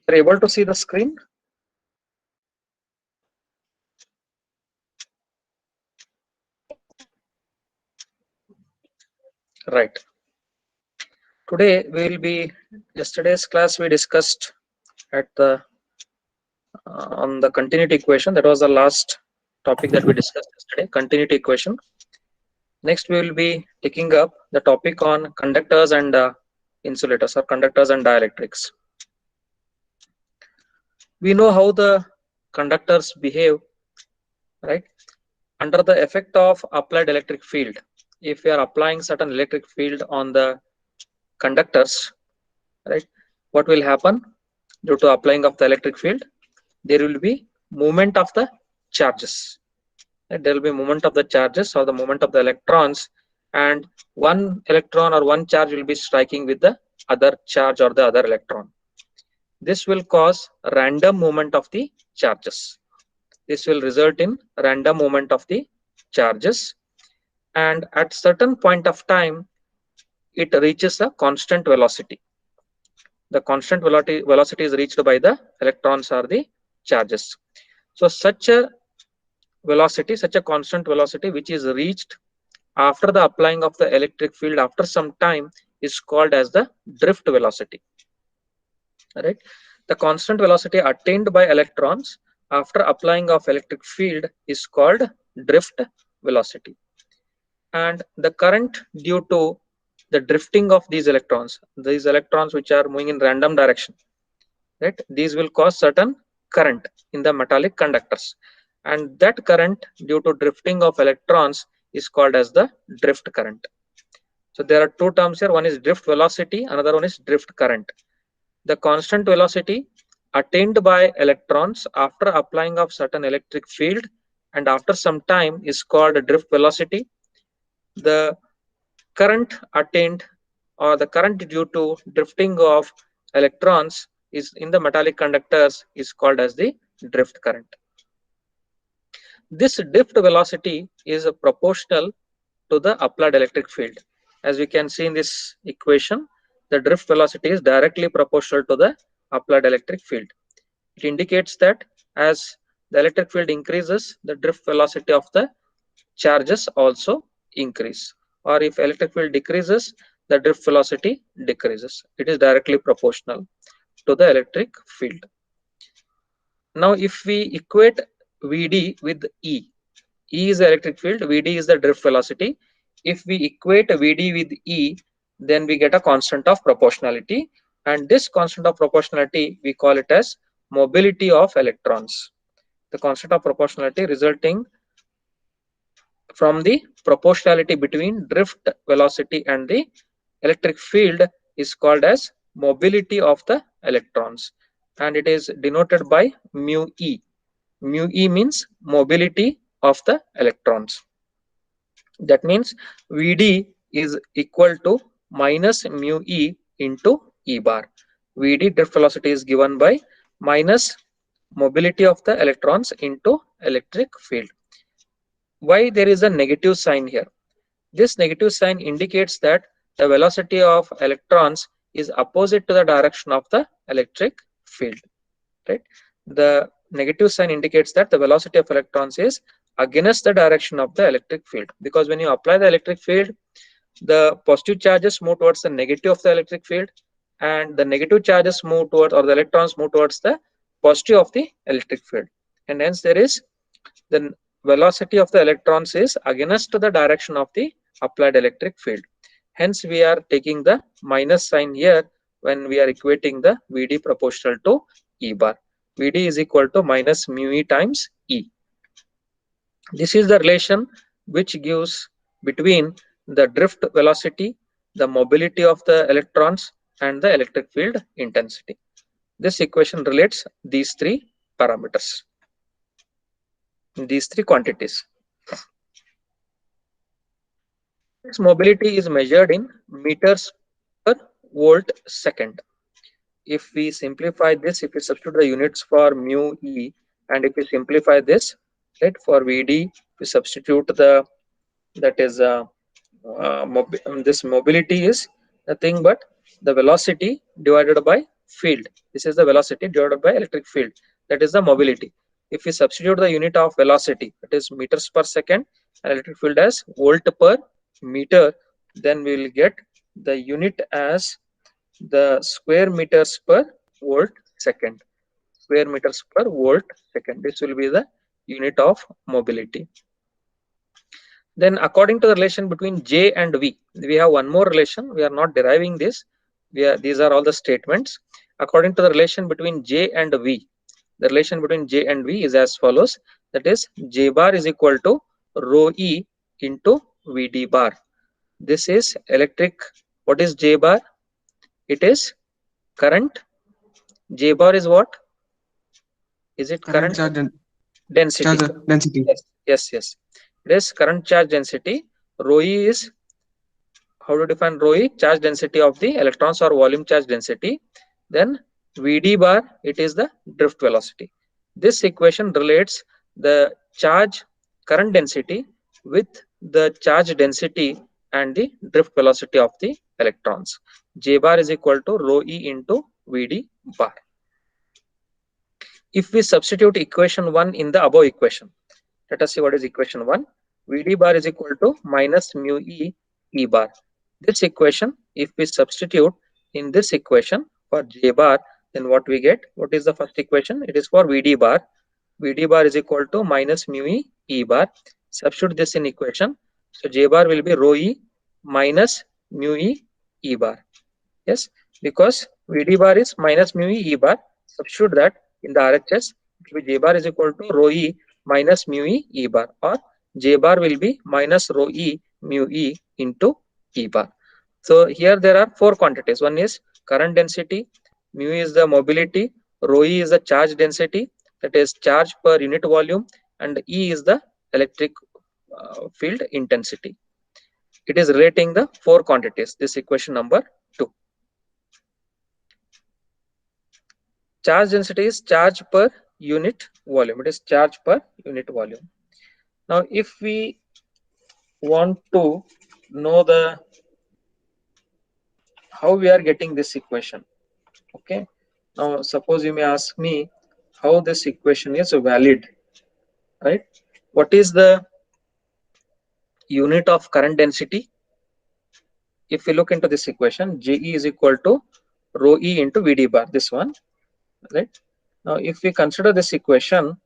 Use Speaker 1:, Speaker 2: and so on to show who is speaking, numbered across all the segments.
Speaker 1: Are you able to see the screen? Right. Today we will be, yesterday's class we discussed at the on the continuity equation. That was the last topic that we discussed yesterday, continuity equation. Next we will be taking up the topic on conductors and insulators, or conductors and dielectrics. We know how the conductors behave, right? Under the effect of applied electric field, if we are applying certain electric field on the conductors, right, what will happen? Due to applying of the electric field, there will be movement of the charges, right? There will be movement of the charges or the movement of the electrons, and one electron or one charge will be striking with the other charge or the other electron. This will cause random movement of the charges. This will result in random movement of the charges, and at certain point of time it reaches a constant velocity. The constant velocity is reached by the electrons or the charges. So such a velocity, such a constant velocity which is reached after the applying of the electric field after some time is called as the drift velocity. Right? The constant velocity attained by electrons after applying of electric field is called drift velocity. And the current due to the drifting of these electrons which are moving in random direction, right, these will cause certain current in the metallic conductors, and that current due to drifting of electrons is called as the drift current. So there are two terms here, one is drift velocity, another one is drift current. The constant velocity attained by electrons after applying of certain electric field and after some time is called drift velocity. The current attained or the current due to drifting of electrons is in the metallic conductors is called as the drift current. This drift velocity is proportional to the applied electric field. As we can see in this equation, the drift velocity is directly proportional to the applied electric field. It indicates that as the electric field increases, the drift velocity of the charges also increase, or if electric field decreases, the drift velocity decreases. It is directly proportional to the electric field. Now if we equate Vd with E is the electric field, Vd is the drift velocity. If we equate Vd with E, then we get a constant of proportionality, and this constant of proportionality we call it as mobility of electrons. The constant of proportionality resulting from the proportionality between drift velocity and the electric field is called as mobility of the electrons, and it is denoted by mu E. Mu E means mobility of the electrons. That means Vd is equal to minus mu E into E bar. Vd drift velocity is given by minus mobility of the electrons into electric field. Why there is a negative sign here? This negative sign indicates that the velocity of electrons is opposite to the direction of the electric field, right? The negative sign indicates that the velocity of electrons is against the direction of the electric field, because when you apply the electric field, the positive charges move towards the negative of the electric field, and the negative charges move towards, or the electrons move towards the positive of the electric field, and hence there is the velocity of the electrons is against the direction of the applied electric field. Hence we are taking the minus sign here when we are equating the Vd proportional to E bar. Vd is equal to minus mu E times E. This is the relation which gives between the drift velocity, the mobility of the electrons, and the electric field intensity. This equation relates these three parameters, these three quantities. Its mobility is measured in meters per volt second. If we simplify this, if we substitute the units for mu E, and if we simplify this, right? For Vd, we substitute the, that is this mobility is nothing but the velocity divided by field. This is the velocity divided by electric field, that is the mobility. If we substitute the unit of velocity, that is meters per second, and electric field as volt per meter, then we will get the unit as the square meters per volt second. Square meters per volt second, this will be the unit of mobility. Then according to the relation between J and V, we have one more relation. We are not deriving this. These are all the statements. According to the relation between J and V, the relation between J and V is as follows. That is, J bar is equal to rho E into Vd bar. This is electric. What is J bar? It is current. J bar is what? Is it
Speaker 2: Current
Speaker 1: current
Speaker 2: charge
Speaker 1: density?
Speaker 2: density.
Speaker 1: Yes, yes, yes. It is current charge density. Rho E is, how to define rho E? Charge density of the electrons or volume charge density. Then Vd bar, it is the drift velocity. This equation relates the charge current density with the charge density and the drift velocity of the electrons. J bar is equal to rho E into Vd bar. If we substitute equation 1 in the above equation, let us see what is equation 1. Vd bar is equal to minus mu E E bar. This equation, if we substitute in this equation for J bar, then what we get? What is the first equation? It is for Vd bar. Vd bar is equal to minus mu E E bar. Substitute this in equation. So J bar will be rho E minus mu E E bar. Yes, because Vd bar is minus mu E E bar. Substitute that in the RHS. It will be J bar is equal to rho E minus mu E E bar, or J bar will be minus rho E mu E into E bar. So here there are four quantities. One is current density, mu is the mobility, rho E is the charge density, that is charge per unit volume, and E is the electric field intensity. It is relating the four quantities. This equation number 2. Charge density is charge per unit volume. It is charge per unit volume. Now, if we want to know the how we are getting this equation, okay. Now, suppose you may ask me how this equation is valid, right? What is the unit of current density? If we look into this equation, Je is equal to rho E into Vd bar. This one, right? Now, if we consider this equation,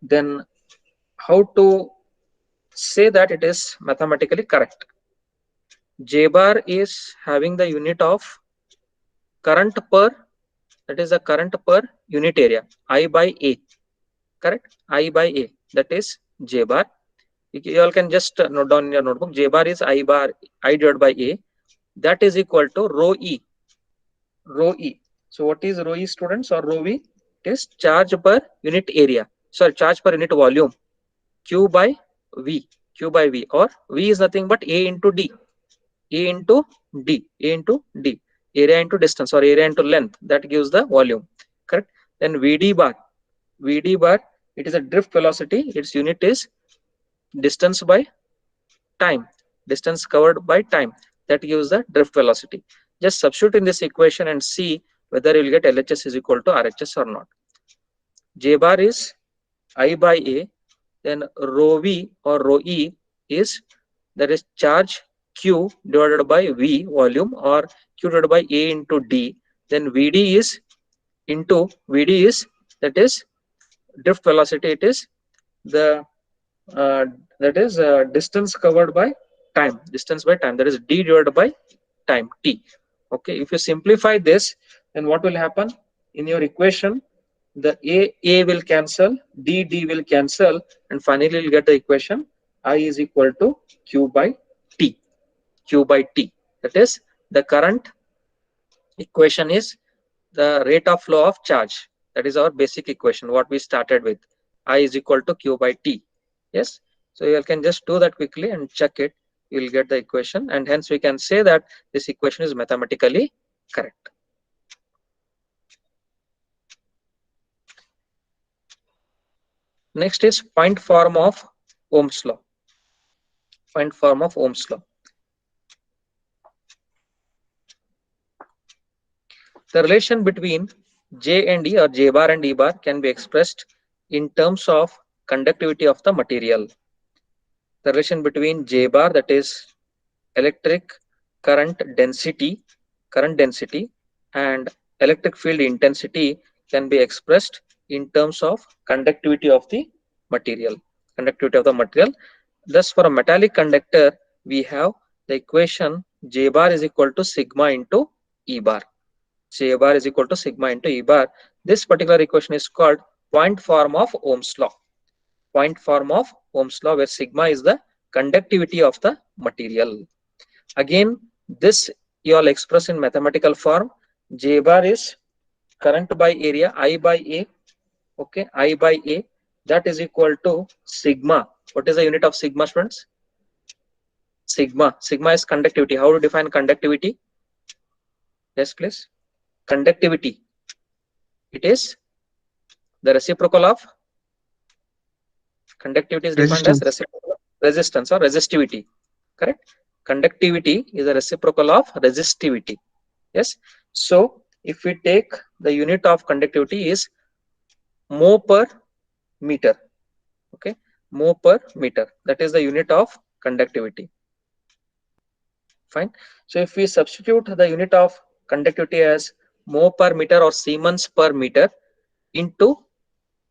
Speaker 1: then how to say that it is mathematically correct? J bar is having the unit of current per, that is the current per unit area, I by A, correct? I by A, that is J bar. You all can just note down in your notebook. J bar is I divided by A. That is equal to rho E. Rho E. So what is rho E, students, or rho V? It is charge per unit area. Sorry, charge per unit volume. Q by V. Q by V, or V is nothing but A into D. A into D. A into D. Area into distance, or area into length. That gives the volume. Correct. Then Vd bar. Vd bar, it is a drift velocity. Its unit is distance by time, distance covered by time. That gives the drift velocity. Just substitute in this equation and see whether you will get LHS is equal to RHS or not. J bar is I by A, then rho V or rho E is, that is charge Q divided by V volume, or Q divided by A into D. Then Vd is into Vd is, that is drift velocity. It is the that is distance covered by time, distance by time, that is D divided by time, T. Okay, if you simplify this, then what will happen in your equation? The A will cancel, D will cancel, and finally you'll get the equation I is equal to Q by T. Q by T, that is the current equation is the rate of flow of charge. That is our basic equation, what we started with. I is equal to Q by T. Yes. So you can just do that quickly and check it. You will get the equation, and hence we can say that this equation is mathematically correct. Next is point form of Ohm's law. Point form of Ohm's law. The relation between J and E, or J bar and E bar, can be expressed in terms of conductivity of the material. The relation between J bar, that is electric current density, and electric field intensity, can be expressed in terms of conductivity of the material. Thus, for a metallic conductor, we have the equation J bar is equal to sigma into E bar. J bar is equal to sigma into E bar. This particular equation is called point form of Ohm's law. Point form of Ohm's law, where sigma is the conductivity of the material. Again, this you all express in mathematical form. J bar is current by area, I by A. Okay, I by A, that is equal to sigma. What is the unit of sigma, students? Sigma. Sigma is conductivity. How to define conductivity? Yes, please. Conductivity. It is the reciprocal of conductivity is defined as
Speaker 2: Resistance.
Speaker 1: resistance or resistivity. Correct? Conductivity is a reciprocal of resistivity. Yes. So if we take the unit of conductivity is mho per meter. Okay. Mho per meter. That is the unit of conductivity. Fine. So if we substitute the unit of conductivity as mho per meter or Siemens per meter into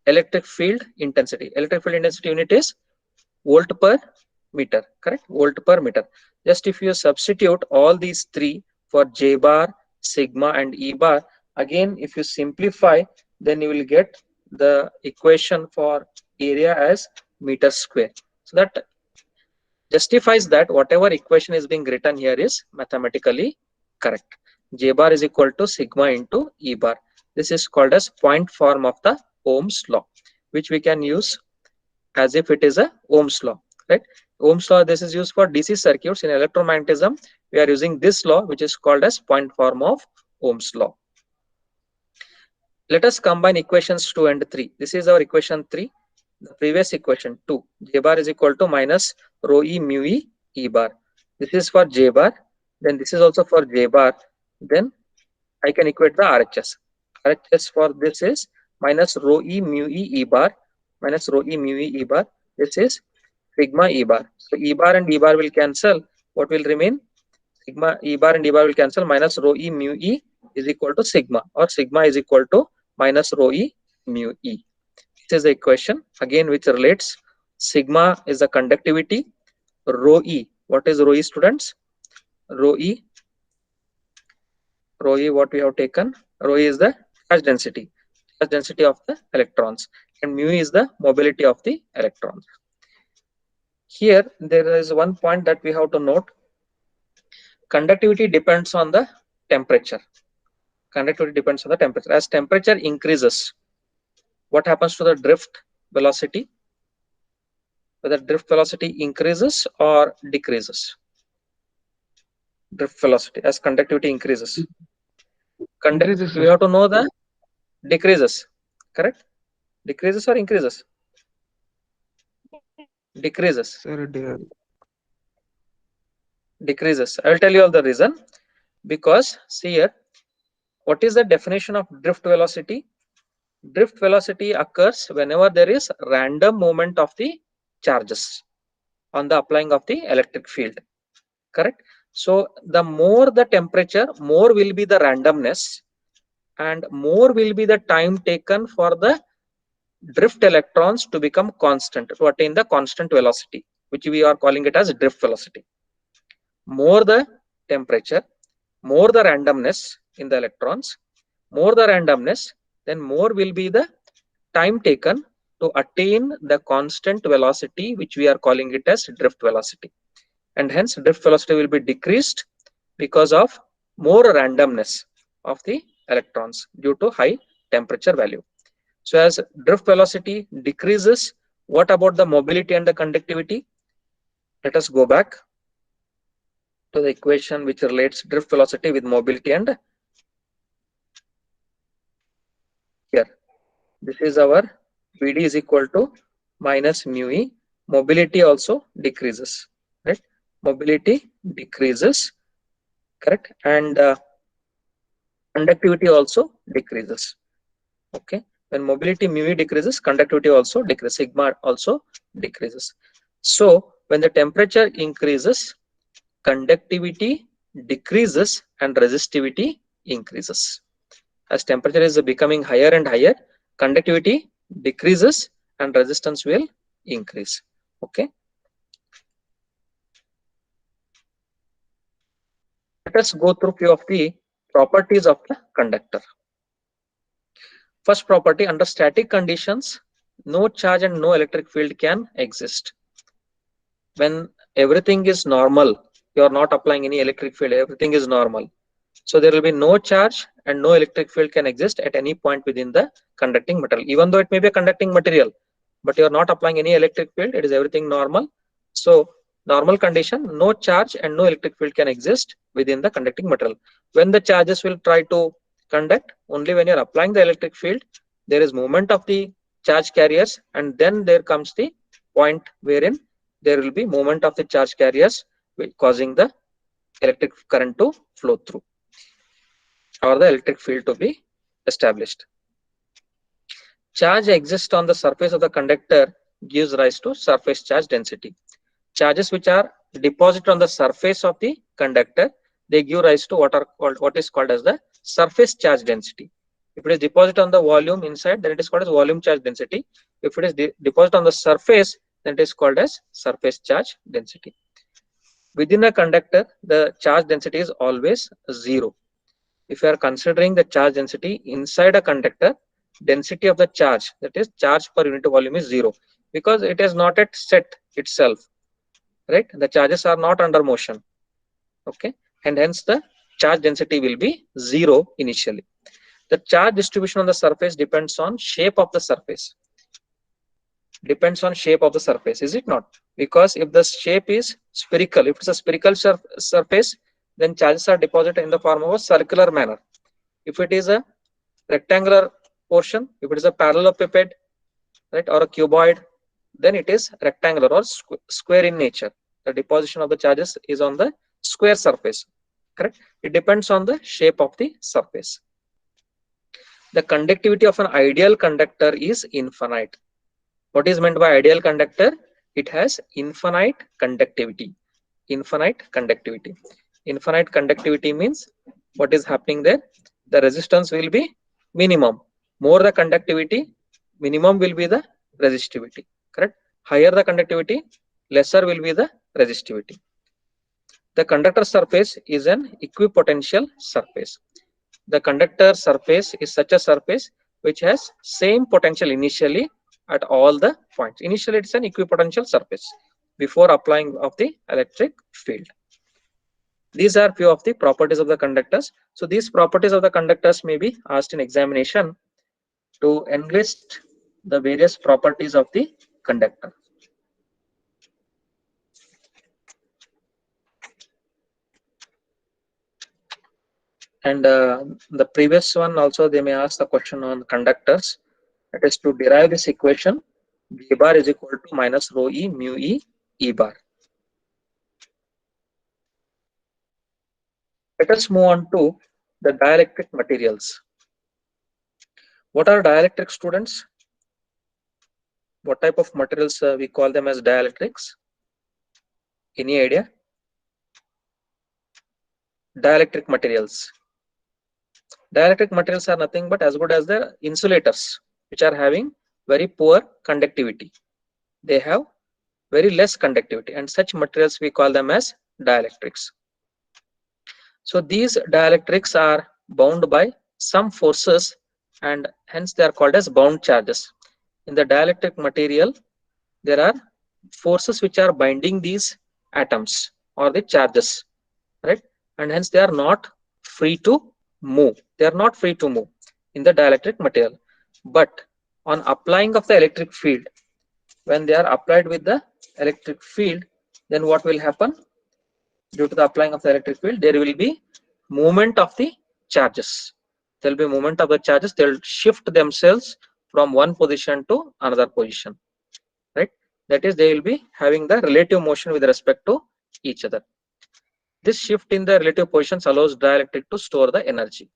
Speaker 1: electric field intensity. Electric field intensity unit is volt per meter, correct? Volt per meter. Just if you substitute all these three for J bar, sigma and E bar, again if you simplify, then you will get the equation for area as meter square. So that justifies that whatever equation is being written here is mathematically correct. J bar is equal to sigma into E bar. This is called as point form of the Ohm's law, which we can use as if it is a Ohm's law, right? Ohm's law, this is used for DC circuits. In electromagnetism, we are using this law, which is called as point form of Ohm's law. Let us combine equations 2 and 3. This is our equation 3. The previous equation 2, J bar is equal to minus rho E mu E E bar. This is for J bar. Then this is also for J bar. Then I can equate the RHS. RHS for this is minus rho E mu E E bar minus rho E mu E E bar. This is sigma E bar. So E bar and E bar will cancel. What will remain? Sigma E bar and E bar will cancel. Minus rho E mu E is equal to sigma, or sigma is equal to minus rho E mu E. This is the equation again which relates sigma is the conductivity, rho E. What is rho E, students? Rho E, what we have taken? Rho E is the charge density of the electrons, and mu is the mobility of the electrons. Here there is one point that we have to note. Conductivity depends on the temperature. Conductivity depends on the temperature. As temperature increases, what happens to the drift velocity? Whether drift velocity increases or decreases. Drift velocity as conductivity increases.
Speaker 2: Increases,
Speaker 1: We
Speaker 2: sir.
Speaker 1: have to know the decreases. Correct? Decreases or increases? Decreases.
Speaker 2: Sir,
Speaker 1: Decreases. I will tell you all the reason. Because see here, what is the definition of drift velocity? Drift velocity occurs whenever there is random movement of the charges on the applying of the electric field. Correct? So the more the temperature, more will be the randomness, and more will be the time taken for the drift electrons to become constant, to attain the constant velocity, which we are calling it as drift velocity. More the temperature, more the randomness in the electrons, more the randomness, then more will be the time taken to attain the constant velocity, which we are calling it as drift velocity. And hence drift velocity will be decreased because of more randomness of the electrons due to high temperature value. So as drift velocity decreases, what about the mobility and the conductivity? Let us go back to the equation which relates drift velocity with mobility, and here this is our Vd is equal to minus mu e, mobility also decreases, right? Mobility decreases, correct? And conductivity also decreases. Okay, when mobility mu e decreases, conductivity also decreases, sigma also decreases. So when the temperature increases, conductivity decreases and resistivity increases. As temperature is becoming higher and higher, conductivity decreases and resistance will increase. Okay, let us go through few of the properties of the conductor. First property, under static conditions, no charge and no electric field can exist. When everything is normal, you are not applying any electric field, everything is normal. So there will be no charge and no electric field can exist at any point within the conducting material. Even though it may be a conducting material, but you are not applying any electric field, it is everything normal. So normal condition, no charge and no electric field can exist within the conducting material. When the charges will try to conduct, only when you are applying the electric field, there is movement of the charge carriers, and then there comes the point wherein there will be movement of the charge carriers causing the electric current to flow through, or the electric field to be established. Charge exists on the surface of the conductor gives rise to surface charge density. Charges which are deposited on the surface of the conductor, they give rise to what is called as the surface charge density. If it is deposited on the volume inside, then it is called as volume charge density. If it is deposited on the surface, then it is called as surface charge density. Within a conductor, the charge density is always 0. If you are considering the charge density inside a conductor, density of the charge, that is charge per unit volume, is 0, because it is not at set itself, right? The charges are not under motion. Okay, and hence the charge density will be 0 initially. The charge distribution on the surface depends on shape of the surface. Depends on shape of the surface, is it not? Because if the shape is spherical, if it's a spherical surface, then charges are deposited in the form of a circular manner. If it is a rectangular portion, if it is a parallelepiped, right, or a cuboid, then it is rectangular or square in nature. The deposition of the charges is on the square surface, correct? It depends on the shape of the surface. The conductivity of an ideal conductor is infinite. What is meant by ideal conductor? It has infinite conductivity. Infinite conductivity. Infinite conductivity means what is happening there? The resistance will be minimum. More the conductivity, minimum will be the resistivity. Correct? Higher the conductivity, lesser will be the resistivity. The conductor surface is an equipotential surface. The conductor surface is such a surface which has same potential initially at all the points. Initially, it's an equipotential surface before applying of the electric field. These are few of the properties of the conductors. So these properties of the conductors may be asked in examination to enlist the various properties of the conductor. And the previous one also, they may ask the question on conductors. That is to derive this equation, V bar is equal to minus rho E mu E E bar. Let us move on to the dielectric materials. What are dielectric, students? What type of materials we call them as dielectrics? Any idea? Dielectric materials. Dielectric materials are nothing but as good as the insulators, which are having very poor conductivity. They have very less conductivity, and such materials we call them as dielectrics. So these dielectrics are bound by some forces, and hence they are called as bound charges. In the dielectric material, there are forces which are binding these atoms or the charges, right? And hence they are not free to move. They are not free to move in the dielectric material. But on applying of the electric field, when they are applied with the electric field, then what will happen? Due to the applying of the electric field, there will be movement of the charges. There will be movement of the charges. They will shift themselves from one position to another position, right? That is, they will be having the relative motion with respect to each other. This shift in the relative positions allows dielectric to store the energy.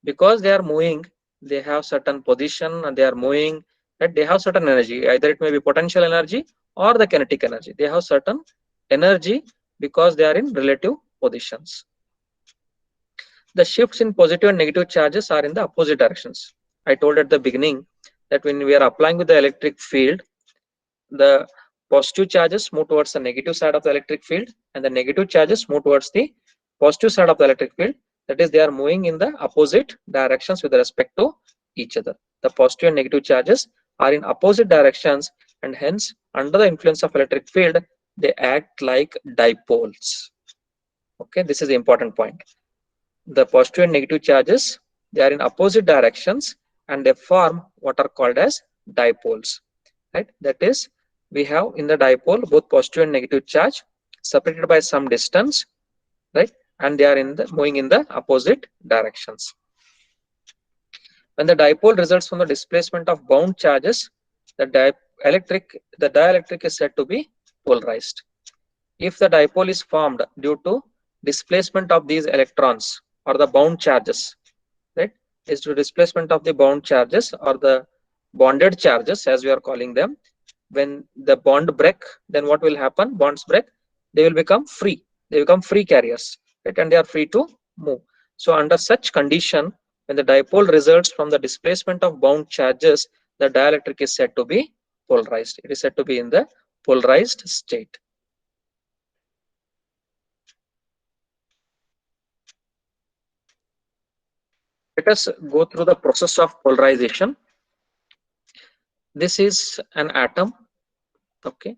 Speaker 1: Because they are moving, they have certain position and they are moving, that they have certain energy. Either it may be potential energy or the kinetic energy. They have certain energy because they are in relative positions. The shifts in positive and negative charges are in the opposite directions. I told at the beginning that when we are applying with the electric field, the positive charges move towards the negative side of the electric field and the negative charges move towards the positive side of the electric field. That is, they are moving in the opposite directions with respect to each other. The positive and negative charges are in opposite directions, and hence under the influence of electric field they act like dipoles. Okay, this is the important point. The positive and negative charges, they are in opposite directions and they form what are called as dipoles, right? That is, we have in the dipole both positive and negative charge separated by some distance, right? And they are in the moving in the opposite directions. When the dipole results from the displacement of bound charges, the dielectric is said to be polarized. If the dipole is formed due to displacement of these electrons or the bound charges, right, is to displacement of the bound charges or the bonded charges as we are calling them. When the bond break, then what will happen? Bonds break, they will become free. They become free carriers, right, and they are free to move. So under such condition, when the dipole results from the displacement of bound charges, the dielectric is said to be polarized. It is said to be in the polarized state. Let us go through the process of polarization. This is an atom. Okay,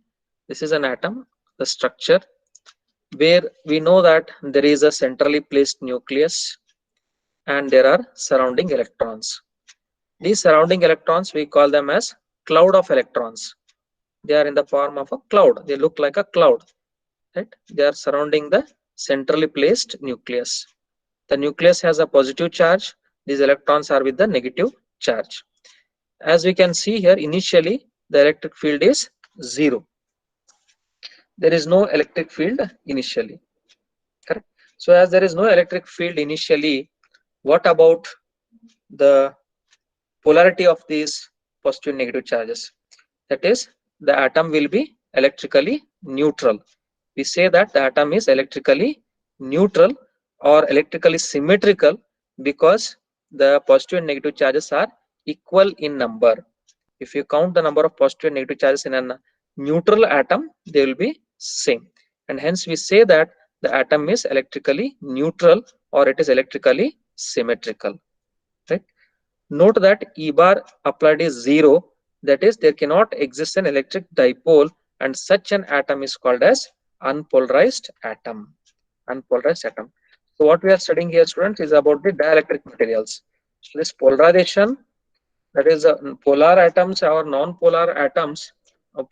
Speaker 1: this is an atom, the structure, where we know that there is a centrally placed nucleus and there are surrounding electrons. These surrounding electrons, we call them as cloud of electrons. They are in the form of a cloud. They look like a cloud, right? They are surrounding the centrally placed nucleus. The nucleus has a positive charge. These electrons are with the negative charge. As we can see here, initially the electric field is 0. There is no electric field initially, correct? So as there is no electric field initially, what about the polarity of these positive and negative charges? That is, the atom will be electrically neutral. We say that the atom is electrically neutral or electrically symmetrical because the positive and negative charges are equal in number. If you count the number of positive and negative charges in a neutral atom, they will be same. And hence we say that the atom is electrically neutral or it is electrically symmetrical. Right? Note that E bar applied is 0. That is, there cannot exist an electric dipole, and such an atom is called as unpolarized atom. Unpolarized atom. So what we are studying here, students, is about the dielectric materials. So this polarization, that is polar atoms or non-polar atoms,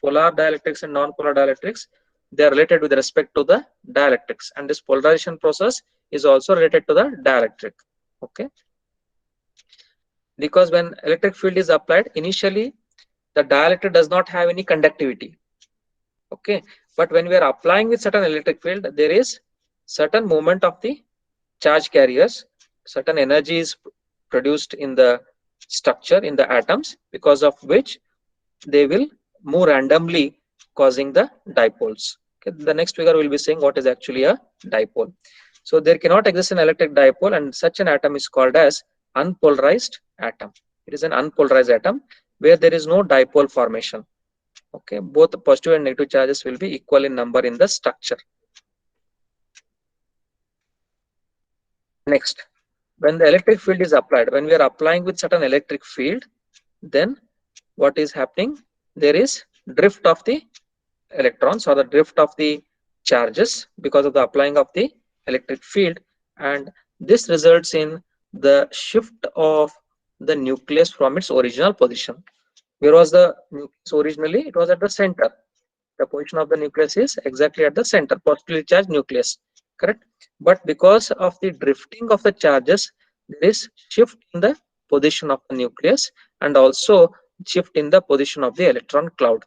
Speaker 1: polar dielectrics and non-polar dielectrics, they are related with respect to the dielectrics, and this polarization process is also related to the dielectric. Okay, because when electric field is applied initially, the dielectric does not have any conductivity. Okay, but when we are applying with certain electric field, there is certain movement of the charge carriers, certain energy is produced in the structure in the atoms, because of which they will move randomly, causing the dipoles. Okay, the next figure will be saying what is actually a dipole. So there cannot exist an electric dipole, and such an atom is called as unpolarized atom. It is an unpolarized atom where there is no dipole formation. Okay, both the positive and negative charges will be equal in number in the structure. Next, when the electric field is applied, when we are applying with certain electric field, then what is happening? There is drift of the electrons or the drift of the charges because of the applying of the electric field, and this results in the shift of the nucleus from its original position. Where was the nucleus originally? It was at the center. The position of the nucleus is exactly at the center, positively charged nucleus, correct? But because of the drifting of the charges, there is shift in the position of the nucleus and also shift in the position of the electron cloud,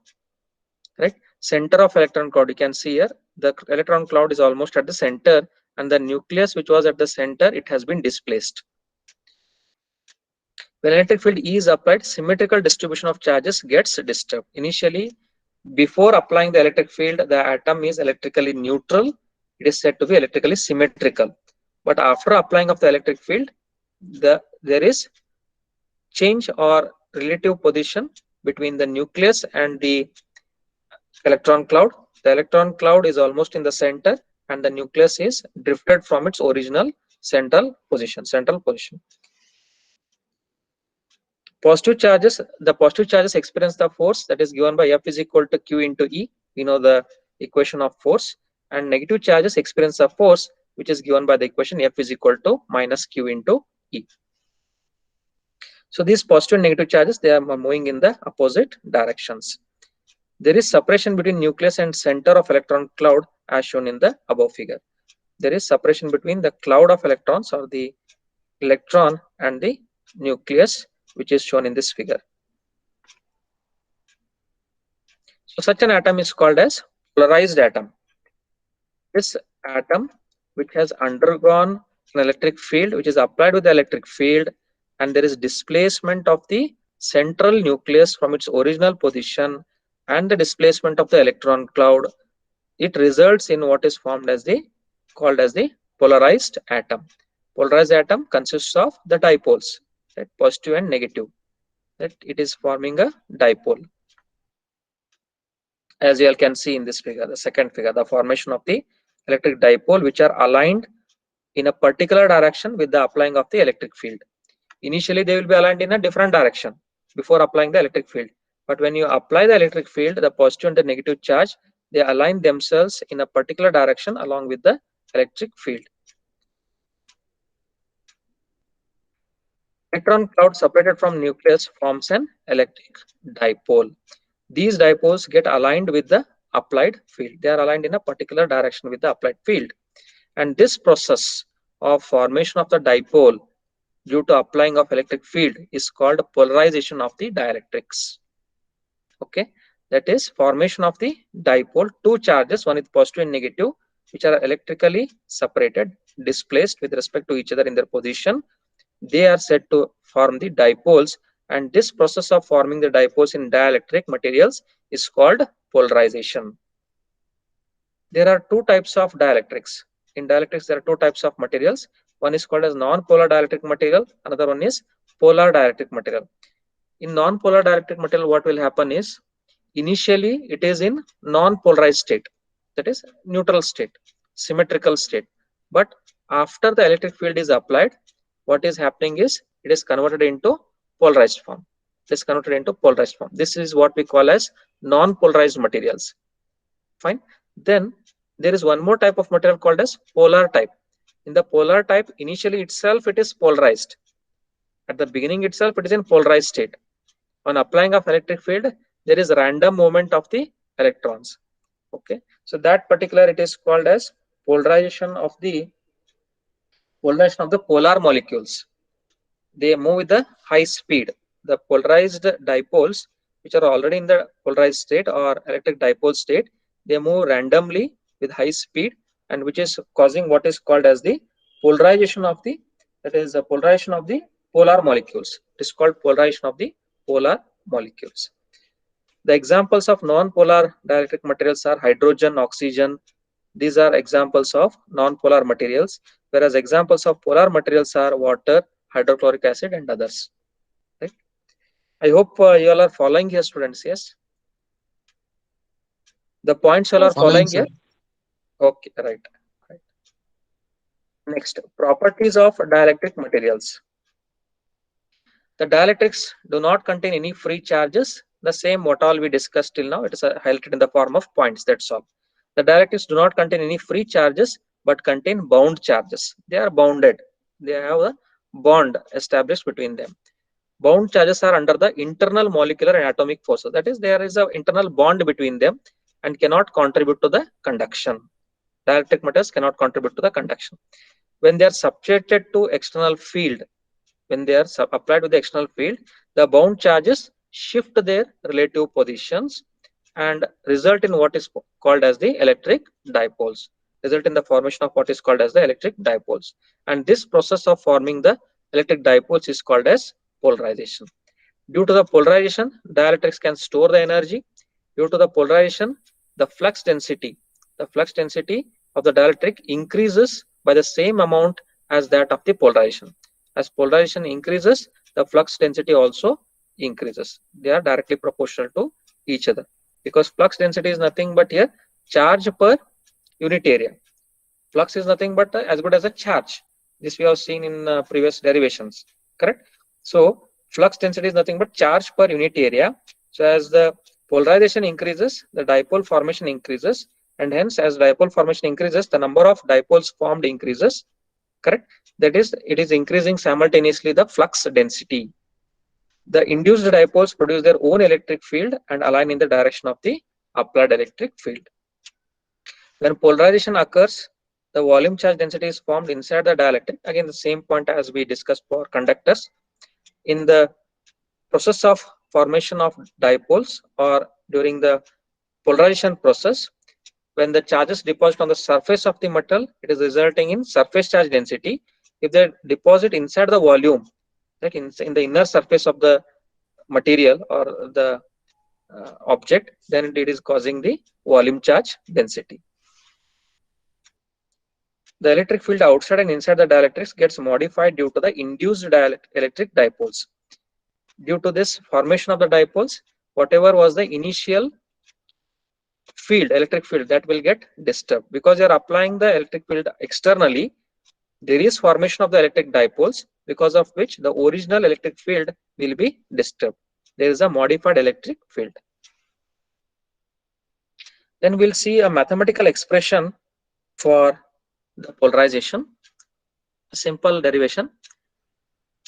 Speaker 1: right? Center of electron cloud, you can see here, the electron cloud is almost at the center, and the nucleus which was at the center, it has been displaced. When electric field E is applied, symmetrical distribution of charges gets disturbed. Initially, before applying the electric field, the atom is electrically neutral. It is said to be electrically symmetrical. But after applying of the electric field, there is change or relative position between the nucleus and the electron cloud. The electron cloud is almost in the center, and the nucleus is drifted from its original central position. Positive charges, the positive charges experience the force that is given by F is equal to Q into E. We know the equation of force. And negative charges experience the force, which is given by the equation F is equal to minus Q into E. So these positive and negative charges, they are moving in the opposite directions. There is separation between nucleus and center of electron cloud as shown in the above figure. There is separation between the cloud of electrons or the electron and the nucleus, which is shown in this figure. So such an atom is called as polarized atom. This atom which has undergone an electric field, which is applied with the electric field, and there is displacement of the central nucleus from its original position and the displacement of the electron cloud, it results in what is formed as called as the polarized atom. Polarized atom consists of the dipoles, right, positive and negative, that it is forming a dipole. As you all can see in this figure, the second figure, the formation of the electric dipole which are aligned in a particular direction with the applying of the electric field. Initially, they will be aligned in a different direction before applying the electric field. But when you apply the electric field, the positive and the negative charge, they align themselves in a particular direction along with the electric field. Electron cloud separated from nucleus forms an electric dipole. These dipoles get aligned with the applied field. They are aligned in a particular direction with the applied field. And this process of formation of the dipole due to applying of electric field is called polarization of the dielectrics. Okay, that is formation of the dipole, two charges, one is positive and negative, which are electrically separated, displaced with respect to each other in their position. They are said to form the dipoles, and this process of forming the dipoles in dielectric materials is called polarization. There are two types of dielectrics. In dielectrics, there are two types of materials. One is called as non-polar dielectric material, another one is polar dielectric material. In non-polar dielectric material, what will happen is, initially it is in non-polarized state, that is neutral state, symmetrical state. But after the electric field is applied, what is happening is it is converted into polarized form. This is what we call as non-polarized materials. Fine. Then there is one more type of material called as polar type. In the polar type, initially itself it is polarized. At the beginning itself, it is in polarized state. On applying of electric field, there is random movement of the electrons. Okay, so that particular, it is called as polarization of the polar molecules. They move with the high speed. The polarized dipoles, which are already in the polarized state or electric dipole state, they move randomly with high speed, and which is causing what is called as the polarization of the, that is the polarization of the polar molecules. It is called polarization of the polar molecules. The examples of non-polar dielectric materials are hydrogen, oxygen. These are examples of non-polar materials, whereas examples of polar materials are water, hydrochloric acid, and others. Right? I hope you all are following here, students. Yes, the points you all are following here. Okay, right. Next, properties of dielectric materials. The dielectrics do not contain any free charges. The same what all we discussed till now, it is highlighted in the form of points. That's all. The dielectrics do not contain any free charges but contain bound charges. They are bounded. They have a bond established between them. Bound charges are under the internal molecular and atomic forces. That is, there is an internal bond between them and cannot contribute to the conduction. Dielectric materials cannot contribute to the conduction. When they are subjected to external field, when they are applied with the external field, the bound charges shift their relative positions and result in what is called as the electric dipoles, result in the formation of what is called as the electric dipoles. And this process of forming the electric dipoles is called as polarization. Due to the polarization, dielectrics can store the energy. Due to the polarization, the flux density of the dielectric increases by the same amount as that of the polarization. As polarization increases, the flux density also increases. They are directly proportional to each other, because flux density is nothing but here charge per unit area. Flux is nothing but as good as a charge. This we have seen in previous derivations, correct? So flux density is nothing but charge per unit area. So as the polarization increases, the dipole formation increases, and hence as dipole formation increases, the number of dipoles formed increases, correct? That is, it is increasing simultaneously the flux density. The induced dipoles produce their own electric field and align in the direction of the applied electric field. When polarization occurs, the volume charge density is formed inside the dielectric. Again, the same point as we discussed for conductors. In the process of formation of dipoles or during the polarization process, when the charges deposit on the surface of the metal, it is resulting in surface charge density. If they deposit inside the volume, like in the inner surface of the material or the object, then it is causing the volume charge density. The electric field outside and inside the dielectrics gets modified due to the induced electric dipoles. Due to this formation of the dipoles, whatever was the initial field, electric field, that will get disturbed. Because you are applying the electric field externally, there is formation of the electric dipoles, because of which the original electric field will be disturbed. There is a modified electric field. Then we'll see a mathematical expression for the polarization. A simple derivation.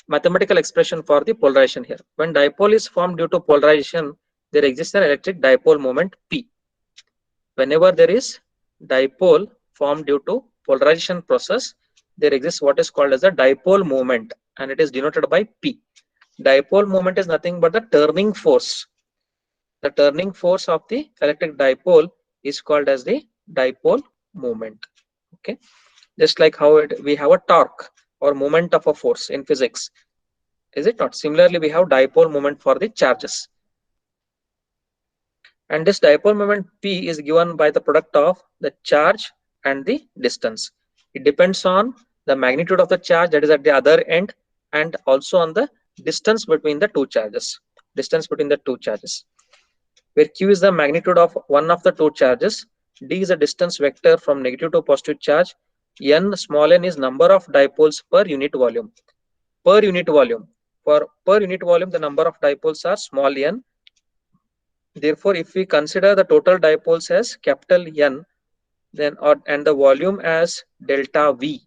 Speaker 1: Mathematical expression for the polarization here. When dipole is formed due to polarization, there exists an electric dipole moment P. Whenever there is dipole formed due to polarization process, there exists what is called as a dipole moment, and it is denoted by P. Dipole moment is nothing but the turning force. The turning force of the electric dipole is called as the dipole moment. Okay, just like how we have a torque or moment of a force in physics, is it not? Similarly, we have dipole moment for the charges. And this dipole moment P is given by the product of the charge and the distance. It depends on the magnitude of the charge that is at the other end, and also on the distance between the two charges. Where Q is the magnitude of one of the two charges, D is a distance vector from negative to positive charge, N, small n, is number of dipoles per unit volume. For per unit volume, the number of dipoles are small n. Therefore, if we consider the total dipoles as capital N, then and the volume as delta V,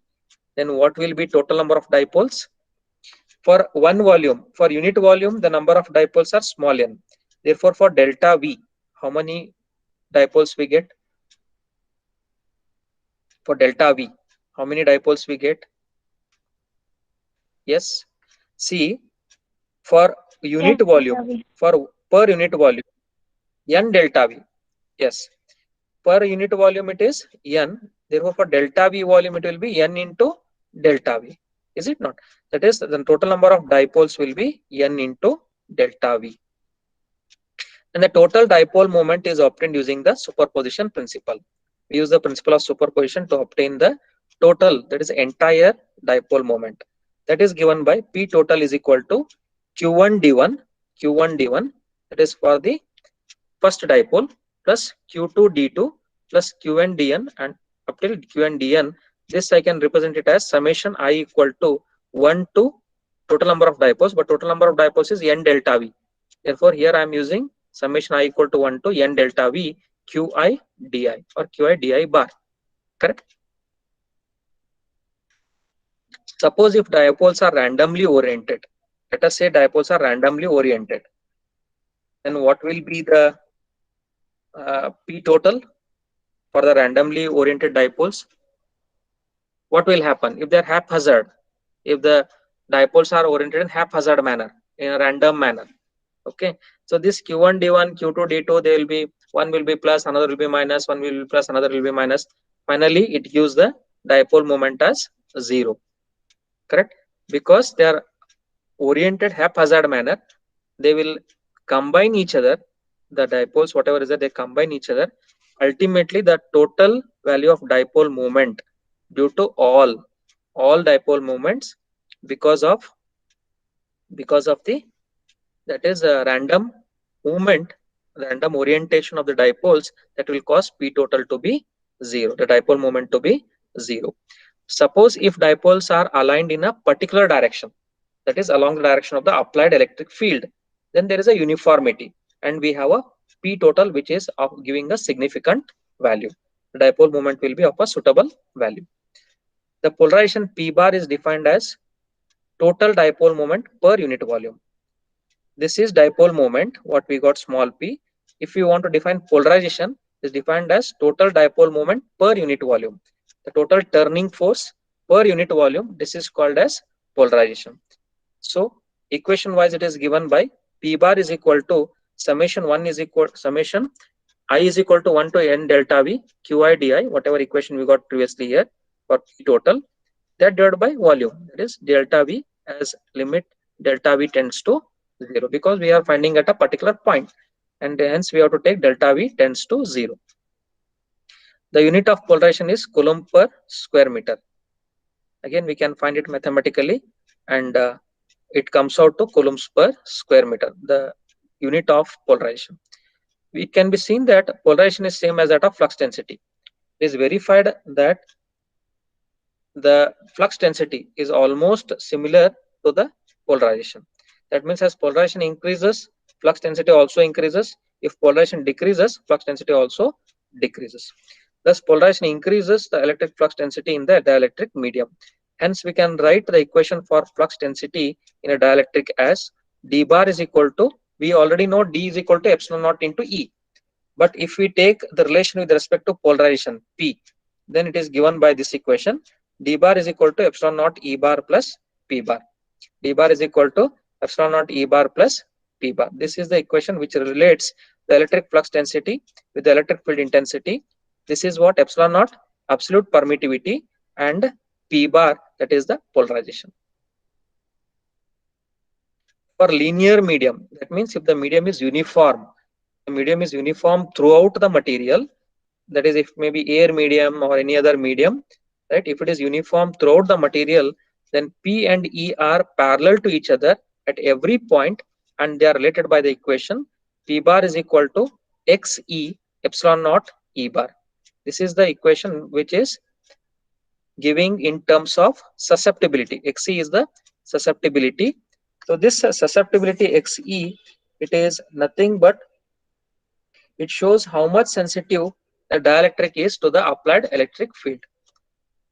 Speaker 1: then what will be total number of dipoles? For one volume, for unit volume, the number of dipoles are small n. Therefore, for delta V, how many dipoles we get? For delta V, how many dipoles we get? Yes. See, for unit volume, for per unit volume, N delta V. Yes. Per unit volume it is N. Therefore, for delta V volume, it will be N into delta V. Is it not? That is, the total number of dipoles will be N into delta V. And the total dipole moment is obtained using the superposition principle. We use the principle of superposition to obtain the total, that is entire dipole moment. That is given by P total is equal to Q1 D1, that is for the first dipole, plus Q2 D2 plus Qn Dn, and up till Qn Dn. This I can represent it as summation I equal to 1 to total number of dipoles, but total number of dipoles is N delta V. Therefore, here I am using summation I equal to 1 to N delta V Qi Di or Qi Di bar. Correct? Suppose if dipoles are randomly oriented, let us say dipoles are randomly oriented, then what will be the P total for the randomly oriented dipoles? What will happen if they are haphazard? If the dipoles are oriented in haphazard manner, in a random manner, Okay, so this q1 d1 q2 d2, they will be, one will be plus, another will be minus, one will be plus, another will be minus. Finally it gives the dipole moment as 0. Correct, because they are oriented haphazard manner, they will combine each other. The dipoles, whatever is that, they combine each other. Ultimately the total value of dipole moment due to all dipole moments, because of the, that is a random movement, random orientation of the dipoles, that will cause p total to be 0, the dipole moment to be 0. Suppose if dipoles are aligned in a particular direction, that is along the direction of the applied electric field, then there is a uniformity and we have a p total which is of giving a significant value. The dipole moment will be of a suitable value. The polarization p bar is defined as total dipole moment per unit volume. This is dipole moment, what we got small p. If you want to define polarization, is defined as total dipole moment per unit volume. The total turning force per unit volume, this is called as polarization. So equation wise it is given by p bar is equal to summation 1 is equal summation I is equal to 1 to n delta v qi di, whatever equation we got previously here for p total, that divided by volume, that is delta v, as limit delta v tends to 0, because we are finding at a particular point and hence we have to take delta v tends to 0. The unit of polarization is coulomb per square meter. Again we can find it mathematically, and it comes out to coulombs per square meter, the unit of polarization. It can be seen that polarization is same as that of flux density. It is verified that the flux density is almost similar to the polarization. That means as polarization increases, flux density also increases. If polarization decreases, flux density also decreases. Thus polarization increases the electric flux density in the dielectric medium. Hence we can write the equation for flux density in a dielectric as d bar is equal to, we already know d is equal to epsilon naught into E. But if we take the relation with respect to polarization P, then it is given by this equation, d bar is equal to epsilon naught E bar plus P bar. D bar is equal to epsilon naught E bar plus P bar. This is the equation which relates the electric flux density with the electric field intensity. This is what epsilon naught, absolute permittivity, and P bar, that is the polarization. For linear medium, that means if the medium is uniform, the medium is uniform throughout the material, that is if maybe air medium or any other medium, right? If it is uniform throughout the material, then P and E are parallel to each other at every point, and they are related by the equation P bar is equal to XE epsilon naught E bar. This is the equation which is giving in terms of susceptibility. XE is the susceptibility. So this susceptibility XE, it is nothing but it shows how much sensitive the dielectric is to the applied electric field.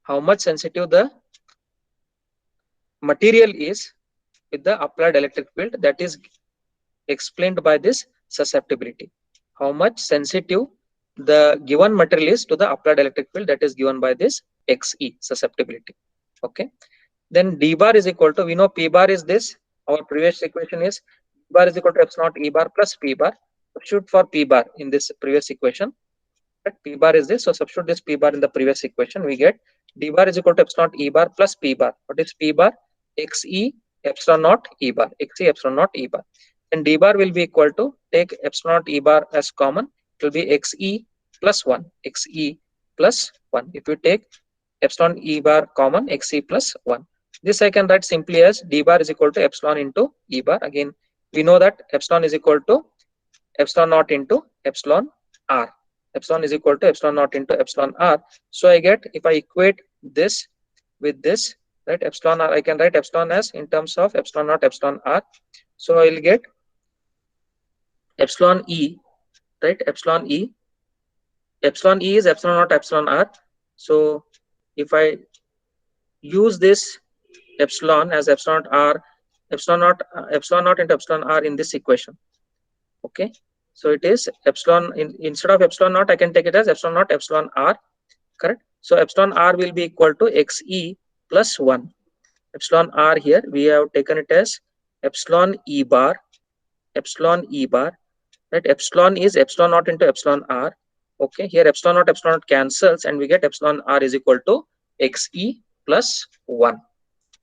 Speaker 1: How much sensitive the material is with the applied electric field, that is explained by this susceptibility. How much sensitive the given material is to the applied electric field, that is given by this XE susceptibility. Okay. Then d bar is equal to, we know P bar is this. Our previous equation is D bar is equal to epsilon naught E bar plus P bar. Substitute for P bar in this previous equation. P bar is this, so substitute this P bar in the previous equation, we get d bar is equal to epsilon naught E bar plus P bar. What is P bar? XE epsilon naught E bar, XE epsilon naught E bar. And d bar will be equal to, take epsilon naught E bar as common, it will be XE plus 1, XE plus 1. If you take epsilon E bar common, XE plus 1. This I can write simply as d bar is equal to epsilon into E bar. Again, we know that epsilon is equal to epsilon naught into epsilon R. Epsilon is equal to epsilon naught into epsilon R. So I get, if I equate this with this, right, epsilon R, I can write epsilon as in terms of epsilon naught epsilon R. So I will get epsilon E, right, epsilon E. Epsilon E is epsilon naught epsilon R. So if I use this epsilon as epsilon naught R, epsilon naught into epsilon R in this equation. Okay. So it is epsilon, instead of epsilon naught, I can take it as epsilon naught epsilon R. Correct. So epsilon R will be equal to XE plus 1. Epsilon R here, we have taken it as epsilon E bar epsilon E bar, right? Epsilon is epsilon naught into epsilon R. Okay, here epsilon naught cancels and we get epsilon R is equal to xe plus 1,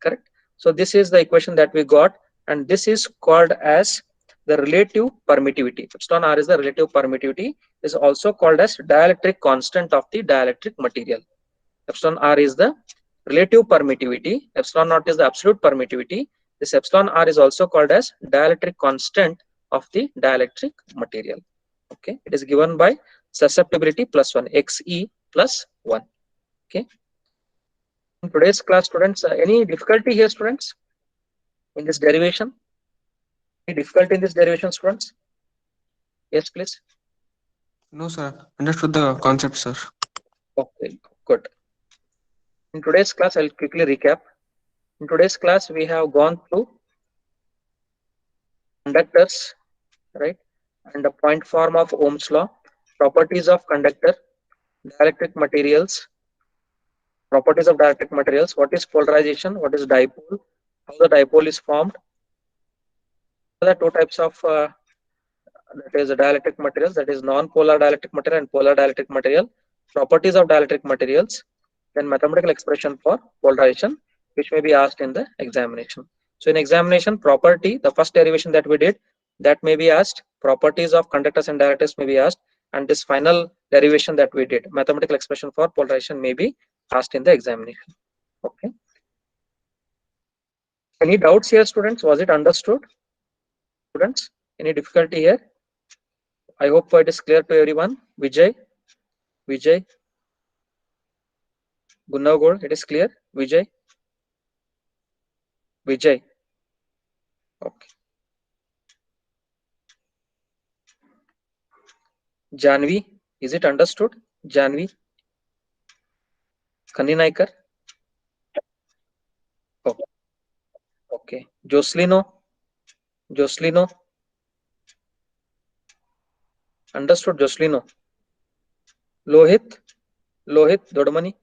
Speaker 1: correct? So this is the equation that we got, and this is called as the relative permittivity. Epsilon R is the relative permittivity, is also called as dielectric constant of the dielectric material. Epsilon R is the relative permittivity, epsilon naught is the absolute permittivity. This epsilon R is also called as dielectric constant of the dielectric material. Okay, it is given by susceptibility plus 1, xe plus 1. Okay, in today's class, students, any difficulty here, students, in this derivation? Any difficulty in this derivation, students? Yes, please.
Speaker 2: No, sir. Understood the concept, sir.
Speaker 1: Okay, good. In today's class, I'll quickly recap. In today's class, we have gone through conductors, right? And the point form of Ohm's law, properties of conductor, dielectric materials, properties of dielectric materials, what is polarization, what is dipole, how the dipole is formed. There are two types of that is a dielectric materials, that is non-polar dielectric material and polar dielectric material, properties of dielectric materials, then mathematical expression for polarization, which may be asked in the examination. So in examination, property, the first derivation that we did, that may be asked, properties of conductors and dielectrics may be asked, and this final derivation that we did, mathematical expression for polarization, may be asked in the examination. Okay. Any doubts here, students? Was it understood? Students, any difficulty here? I hope it is clear to everyone. Vijay, Gunnavgod, it is clear? Vijay? Okay. Janvi, is it understood? Janvi? Kanni Naikar? Okay. Okay. Joslino? Understood, Joslino? Lohit Dodmani?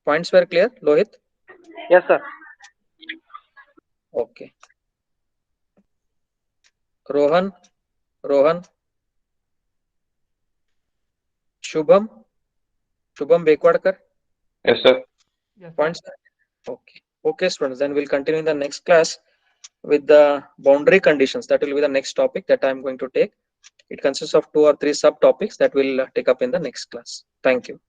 Speaker 1: Points were clear, Lohit?
Speaker 3: Yes, sir.
Speaker 1: Okay. Rohan? Shubham Bekwadkar?
Speaker 4: Yes, sir.
Speaker 2: Yes,
Speaker 1: Points? Okay. Okay, students, then we'll continue in the next class with the boundary conditions. That will be the next topic that I'm going to take. It consists of 2 or 3 subtopics that we'll take up in the next class. Thank you.